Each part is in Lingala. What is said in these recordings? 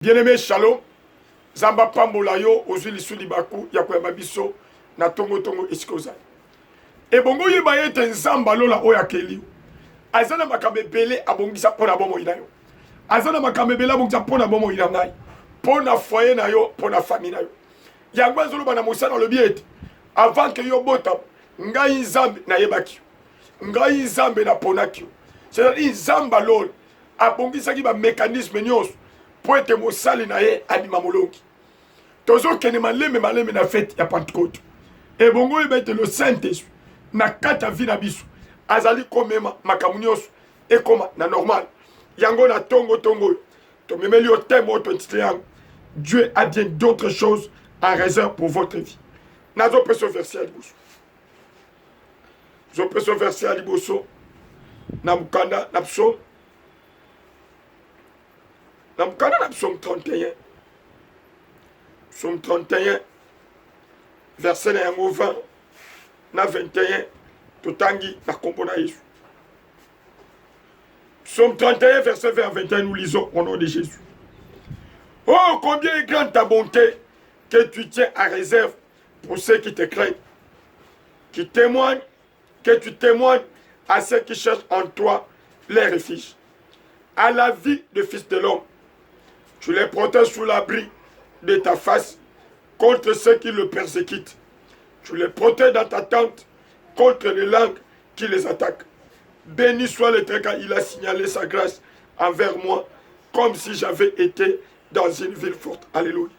Bien-aimé, shalom. Zamba pambola yo ozuli suli baku ya koyamba biso na tongo esikoza. E bongo yeba yete nzamba lola oya keli. Azana makambe bele abongisa pona bomo ina yo. Azana makambe bele abongisa pona bomo ina ngai. Pona foyer na yo, pona famille na yo. Yango azolo bana mosala le biete. Avant que yo bota ngai nzambe na yebaki. Ngai nzambe na ponaki. C'est-à-dire nzamba lola abongisa ki ba mécanisme nyos. Pour être mosali na ye abima molongi. Tozo kene maleme na fête ya Pentecôte. Et bongo ebete le Saint-Esprit na kata vi na biso. Azali komema makamunyoso et koma na normal. Yango na tongo. To memeli au thème au 21. Dieu a bien d'autres choses en réserve pour votre vie. Nazo peso verset à liboso. Zo peso verset à liboso. Na mukanda na psaume. Na mukanda na psaume 31. Psaume 31, verset na yango 20, na 21, totangi na kombo na Yesu. Psaume 31, verset 20 à 21, nous lisons au nom de Jésus. Oh, combien est grande ta bonté que tu tiens à réserve pour ceux qui te craignent, qui témoignent, que tu témoignes à ceux qui cherchent en toi les refuges. À la vie de fils de l'homme, tu les protèges sous l'abri de ta face contre ceux qui le persécutent. Tu les protèges dans ta tente contre les langues qui les attaquent. Béni soit l'Éternel car il a signalé sa grâce envers moi comme si j'avais été dans une ville forte. Alléluia.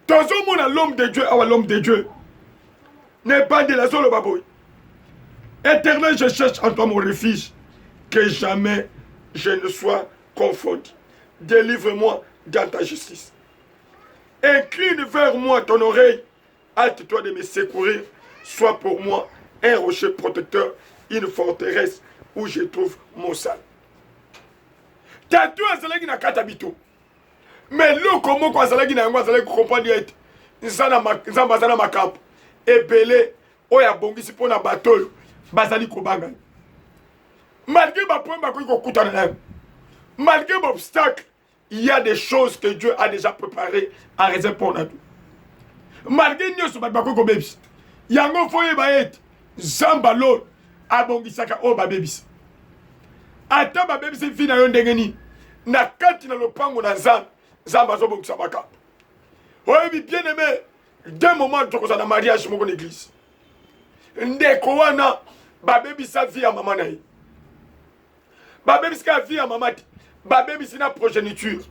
Dans un monde, l'homme de Dieu, l'homme de Dieu n'est pas de la zone baboui. Éternel, je cherche en toi mon refuge, que jamais je ne sois confondu. Délivre-moi dans ta justice. Incline vers moi ton oreille, hâte-toi de me secourir, sois pour moi un rocher protecteur, une forteresse où je trouve mon salut. Tatu azalaki na katabito. Mais le comment ko azalaki na yango azalaki comprendre ete nzamba azana makambo ebele oya bongisi pona batolo bazali kobanga. Malgré ma problème bakoki kokutana na yango. Malgré l'obstacle, il y a des choses que Dieu a déjà préparées en réserve pour nous. Malgré nous, ce bako ko bebis. Yango foye baet zamba lol abongisaka o ba bebis. Ata ba bebis fina yo ndengeni na kati na lopango na zamba zo bongisa baka. Oyebi bien aimé, deux moments de na mariage mon église. Ndeko wana ba bebisa vie à maman na ye. Ba bebisa vie à maman. Babé sina progéniture.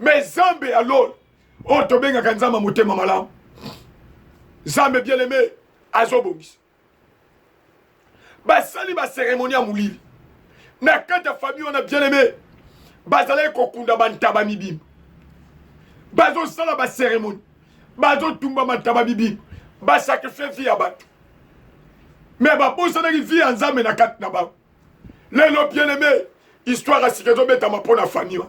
Mais Zambe alors, oh tobenga kanzama motema malam. Zambe bien aimé, azobongis. Basali ba cérémonie à moulili. Na kata famille on a bien aimé. Bazale kokunda bantaba mibim. Bazo sala ba cérémonie. Bazo tumba bantaba mibim. Ba sacrifier vie à bat. Mais ba bosana ki vie en Zambe na kat na ba. Lelo bien aimé. Histoire à sikezo betama pona famille.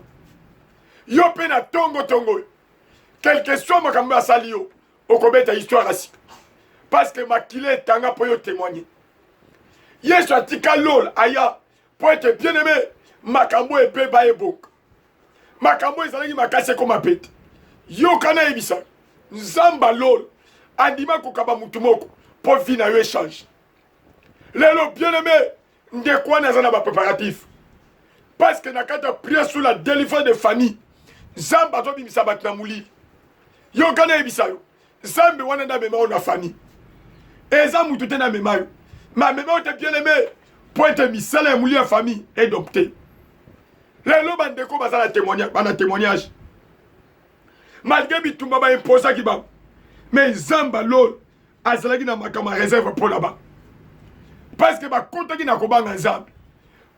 Yo pe na tongo. Quelle question makambo asali yo. Okobeta histoire à sik. Parce que makile tanga po yo témoigner. Yesu atika lol aya pour être bien aimé makambo ebe ba ebok. Makambo ezalaki makase ko mapete. Yo kana ebisa. Nzamba lol andima kokaba mutu moko pour vie na yo échange. Lelo bien aimé ndekwa na zana ba préparatif. Parce que nakata prière sur la délivrance des familles. Zamba zo bimisa batna muli. Yo kana ebisa yo. Zambe wana na mema ona famille. Eza mutu te na mema yo. Ma mema o te bien aimé. Pour être misala muli en famille et adopté. Lelo bandeko bazala témoignage. Malgré bitumba ba imposa ki ba. Mais Zamba lol azalaki na makama réserve pour là-bas. Parce que ba kontaki na kobanga Zamba.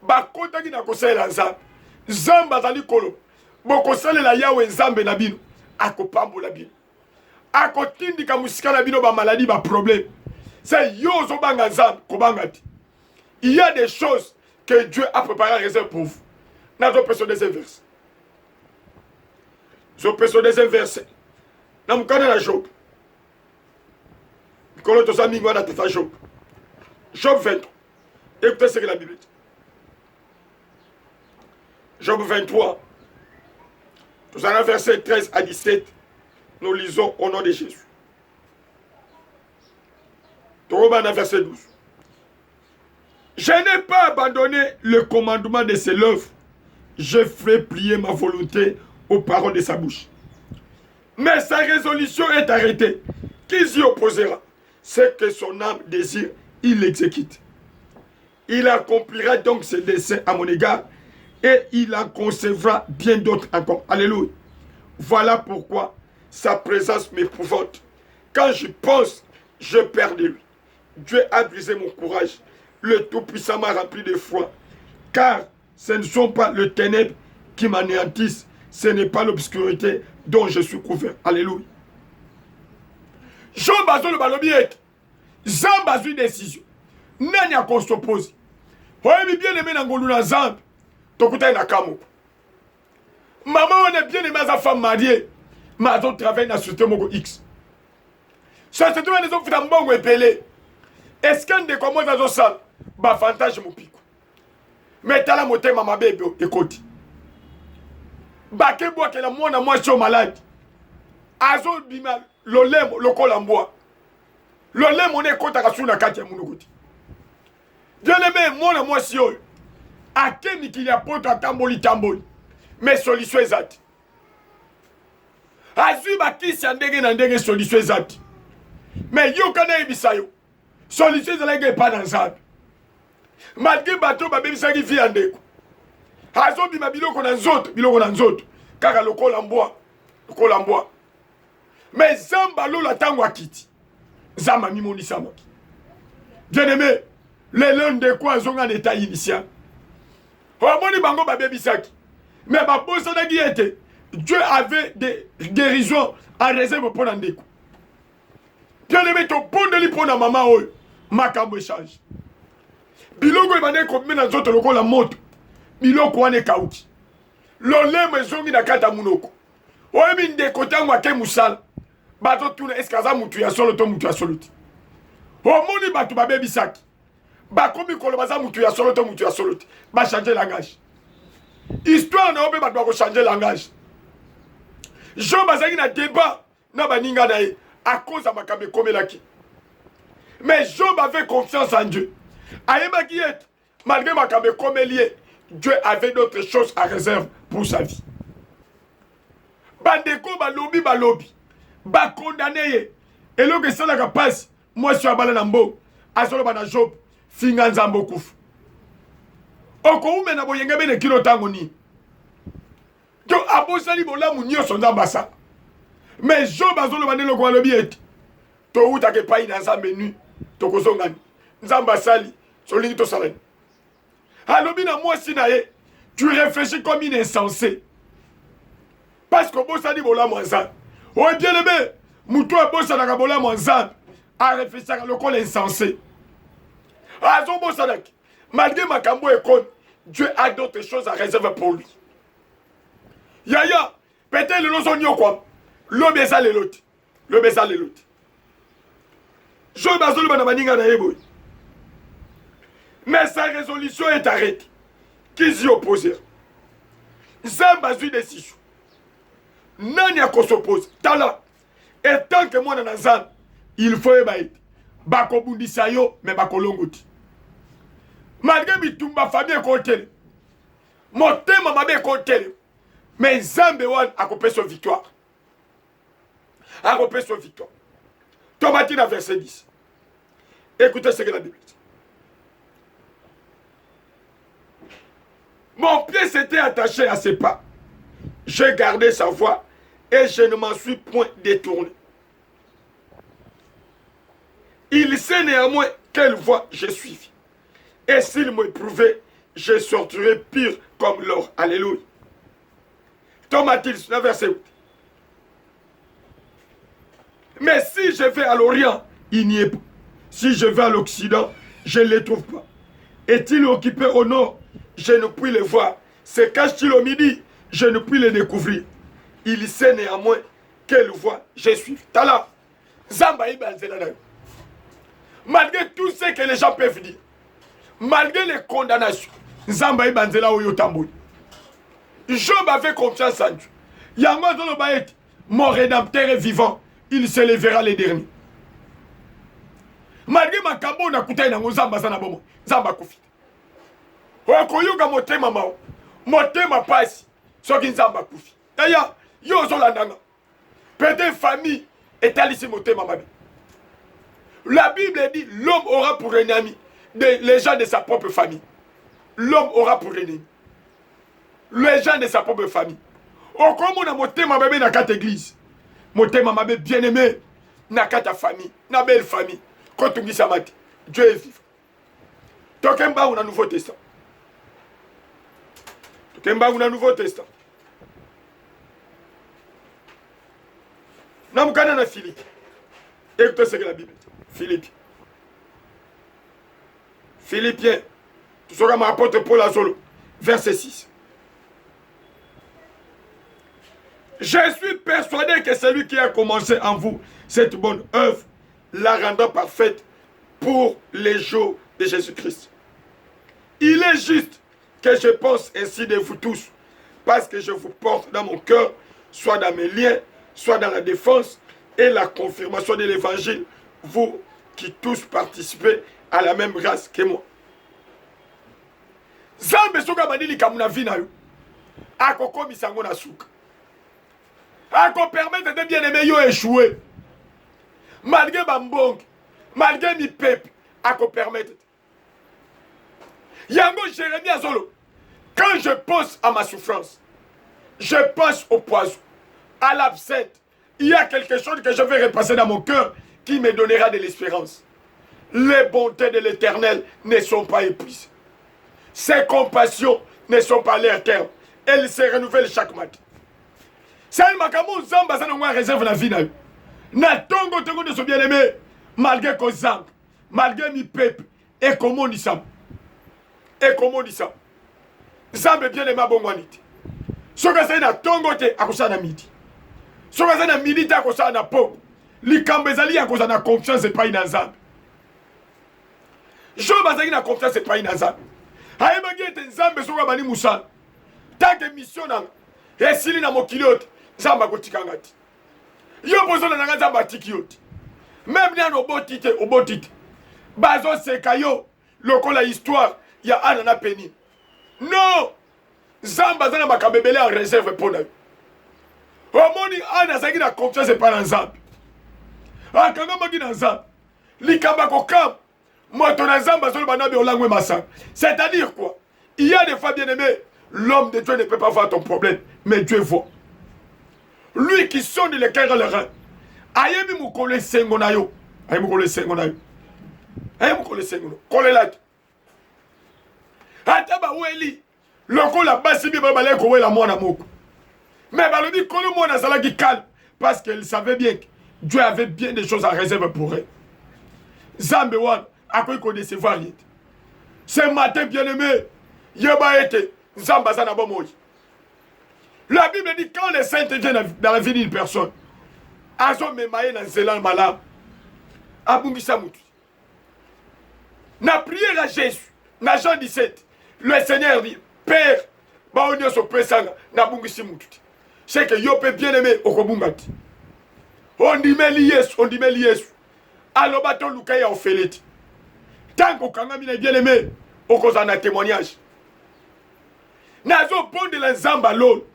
Bakotaki na kosalela nzambe nzambe azali kolo bokosalela yawe nzambe na bino akopambola bino akotindika musika na bino bamaladi baproblème c'est yo ozobanga nzambe kobanga ti. Il y a des choses que Dieu a préparées en réserve pour vous. Nazo peso deuxième verset. Zo peso deuxième verset. Na mukana na Job. Mikolo to sami ngwana tata Job. Job 23. Écoutez ce que la Bible dit. Job 23, Nous allons verset 13 à 17. Nous lisons au nom de Jésus. Torobana verset 12. Je n'ai pas abandonné le commandement de ses lèvres. Je ferai plier ma volonté aux paroles de sa bouche. Mais sa résolution est arrêtée. Qui s'y opposera? Ce que son âme désire, il l'exécute. Il accomplira donc ses desseins à mon égard et il en concevra bien d'autres encore. Alléluia. Voilà pourquoi sa présence m'épouvante. Quand j'y pense, je perds de lui. Dieu a brisé mon courage. Le Tout-Puissant m'a rempli de foi. Car ce ne sont pas les ténèbres qui m'anéantissent. Ce n'est pas l'obscurité dont je suis couvert. Alléluia. Jean Bazou le balobiette. Jean Bazou décision. Nani a qu'on s'oppose. Oui, bien aimé dans Ngoluna Zamb. Tokuta na kamo. Maman, on est bien aimé à sa femme mariée. Mais elle travaille dans la société Mogo X. Ça se trouve dans les autres flambangs et pelés. Est-ce qu'on ne commence dans la salle? Bah, fantage mon pico. Mais t'as la montée, maman bébé, écoute. Bah, que bois que la moi, je suis malade. Azo bima, le lait, le col en bois. Le lait, mon écoute à la souna katia mounouti. Bien aimé, moi, si yo. A quel qu'il y a pour ta tamboli. Mais solution exacte. Azu baki si andege nandege solution exacte. Mais yo kana ibisayo. Solution exacte pas dans ça. Malgré bateau babé bisaki fi andeko. Azo bima biloko na nzoto. Kaka lokolo en bois. Mais zamba lola tango akiti. Zama mimoni samaki. Bien aimé, les lons de quoi sont en état initial. Omoni bango babé bisaki. Mais ma bosse n'a été. Dieu avait des guérisons en réserve pour l'andéco. Bien aimé, ton bon délit pour la maman, ma cambo échange. Biloko est mané comme dans d'autres locaux la moto. Biloko ane kauti. L'olé me zongi na kata munoko. Oye min de kota mwake musala. Bato tuna eskaza mutu ya solo to mutu ya solo ti. Omoni batu babe bisaki. Bakomi kolobaza mutu ya solo to mutu ya solo ti. Ba changer langage. Histoire na obe bato ko changer langage. Jean bazaki na débat na baninga na ye à cause de makambe komelaki. Mais Job avait confiance en Dieu. Ayebaki et malgré makambe komelier, Dieu avait d'autres choses à réserve pour sa vie. Bandeko balobi ba condamné et le que ça la passe moi je suis à balanambo azolo bana Job finganza mbokufu. Oko umena boyenga bene kilo tango ni. Donc abosali bolamu nyoso nzambasa. Mais Job azolo bana le kwa lobi et to uta ke pai na nzambe nu to kozongani. Nzambasali solingi to salani. Alobi na moi si na ye tu réfléchis comme une insensé. Parce que bosali bolamu nzambe. Oh bien aimé, moutou a bossé dans la bola monzab, a réfléchi à l'école insensé. Azo bossadak, malgré ma cambo et con, Dieu a d'autres choses à réserver pour lui. Yaya, peut-être le lozonio quoi, l'homme est à l'autre. Je bazou le banamaninga na eboy. Mais sa résolution est arrêtée. Qui s'y oppose? Zambazu décision. Nani a s'oppose. Tala. Et tant que moi dans Zan, il faut ébaït. Bako bundisayo, mais bako longoti. Malgré mitumba famille kontele. Mon thème m'a kontele. Mais Zambewan a coupé son victoire. Tomatina verset 10. Écoutez ce que la Bible dit. Mon pied s'était attaché à ses pas. J'ai gardé sa voix et je ne m'en suis point détourné. Il sait néanmoins quelle voie j'ai suivi. Et s'il m'éprouvait, je sortirai pire comme l'or. Alléluia. Tomatis, verset 8. Mais si je vais à l'Orient, il n'y est pas. Si je vais à l'Occident, je ne les trouve pas. Est-il occupé au nord? Je ne puis le voir. Se cache-t-il au midi? Je ne puis le découvrir. Il sait néanmoins quelle voie je suis. Tala. Zambaï Banzeladaï. Malgré tout ce que les gens peuvent dire, malgré les condamnations, Zambaï Banzela Oyotamboui. Job avait confiance en Dieu. Yango azoloba ete mon rédempteur est vivant, il se lèvera les derniers. Malgré ma kambo na kutai na ngozamba sana bomo, zamba kufi. Okoyuka motema mao, motema pasi, soki nzamba kufi. D'ailleurs, yo zolandanga. Peut-être famille est ici motema mabe. La Bible dit l'homme aura pour ennemi les gens de sa propre famille. L'homme aura pour ennemi les gens de sa propre famille. Okomo na motema mabe na kata église. Motema mabe bien aimé na kata famille, na belle famille. Dieu est vivant. Tokemba ou na Nouveau Testament. Tokemba ou na Nouveau Testament. Namukana na Philippe. Écoutez ce que la Bible dit. Philippe. Philippiens. Tu seras mon apôtre Paul Azolo. Verset 6. Je suis persuadé que celui qui a commencé en vous cette bonne œuvre la rendant parfaite pour les jours de Jésus-Christ. Il est juste que je pense ainsi de vous tous, parce que je vous porte dans mon cœur, soit dans mes liens, soit dans la défense et la confirmation de l'évangile, vous qui tous participez à la même grâce que moi. Zambe soka bandili kamuna vina yo. Ako komisango na suka. Ako permettre de bien aimer yo échouer. Malgré Bambong, malgré mi peuple, à qu'on permette. Yango Jérémie Azolo, quand je pense à ma souffrance, je pense au poison, à l'absinthe. Il y a quelque chose que je vais repasser dans mon cœur qui me donnera de l'espérance. Les bontés de l'Éternel ne sont pas épuisées. Ses compassions ne sont pas à leur terme. Elles se renouvellent chaque matin. C'est un makamou zamba ça nous réserve la vie. Na tongo tongo de ce bien-aimé, malgré qu'on zambe, malgré mi peuple, et comment on dit ça? Et comment on dit ça? Zambe bien-aimé bonganite. Ce que c'est na tongo te akosa na midi. Ce que c'est na midi te akosa na po. Li kambezali akosa na confiance et pas na zambe. Je bazaki na confiance et pas na zambe. Haïbagi ete zambe soka bani musala. Tant que mission na esili na mokiliote, zamba kotikangati. Yo bozola na ngaza batiki yote. Même na obotite obotite. Bazo sekayo lokola histoire ya Anana Peni. Non. Zamba zana makabebele en réserve pour nous. Omoni ana zaki na confiance pas dans Zamba. Akanga magi na Zamba. Likamba ko kam. Moto na Zamba zolo banabe olangwe massa. C'est-à-dire quoi? Il y a des fois bien aimés, l'homme de Dieu ne peut pas voir ton problème, mais Dieu voit. Lui qui sonne les cœurs et les reins. Ayemi mukole sengonayo. Ayemi mukole sengonayo. Ayemi mukole sengonayo. Kole la. Ataba weli. Loko la basi bi babale ko wela mwana moko. Mais balodi kolo mwana zala ki calme parce qu'il savait bien que Dieu avait bien des choses à réserver pour elle. Zambe wan akoy ko décevoir yet. Ce matin bien-aimé, yeba été Zamba zana bomoy. La Bible dit quand les saints viennent dans la vie d'une personne, azo memaye na zelan malam, abungisa mutu. Na prière à Jésus, na Jean 17, le Seigneur dit, Père, ba onyo so pesanga na bungisi mutu. C'est que yo peut bien aimer okobungati. On dit Yesu. Alors bato lukaya ofeleti. Tant qu'on kangami na bien aimé, okozana témoignage. Nazo ponde la nzamba lolo.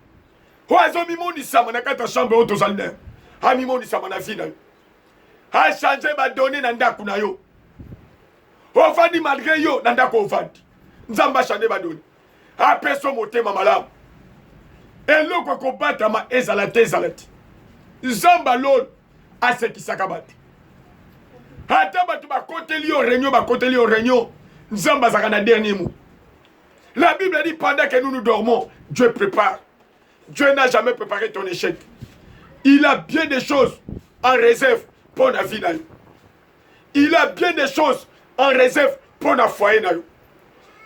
Oazo mimondi sama na kata chambre auto zalne. Ha mimondi sama na vie na yo. Ha changer ba donner na ndaku na yo. Ofandi malgré yo na ndaku ofandi. Nzamba changer ba donner. Ha peso motema malamu. Eloko ko bata ma ezalati. Nzamba lolo asekisaka batu. Ata batu ba koteli au réunion. Nzamba zaka na dernier mot. La Bible dit pendant que nous dormons, Dieu prépare. Dieu n'a jamais préparé ton échec. Il a bien des choses en réserve pour la vie. Il a bien des choses en réserve pour la foyer.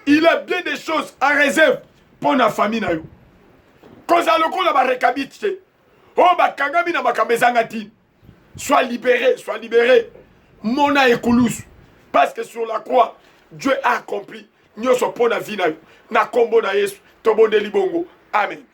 Il a bien des choses en réserve pour la famille. Quand ça le coup la rekabite. Oh ba kangami na makamezangati. Sois libéré. Mona ekulus. Parce que sur la croix, Dieu a accompli. Nyoso pour la vie na kombo na Yesu. Tobo de libongo. Amen.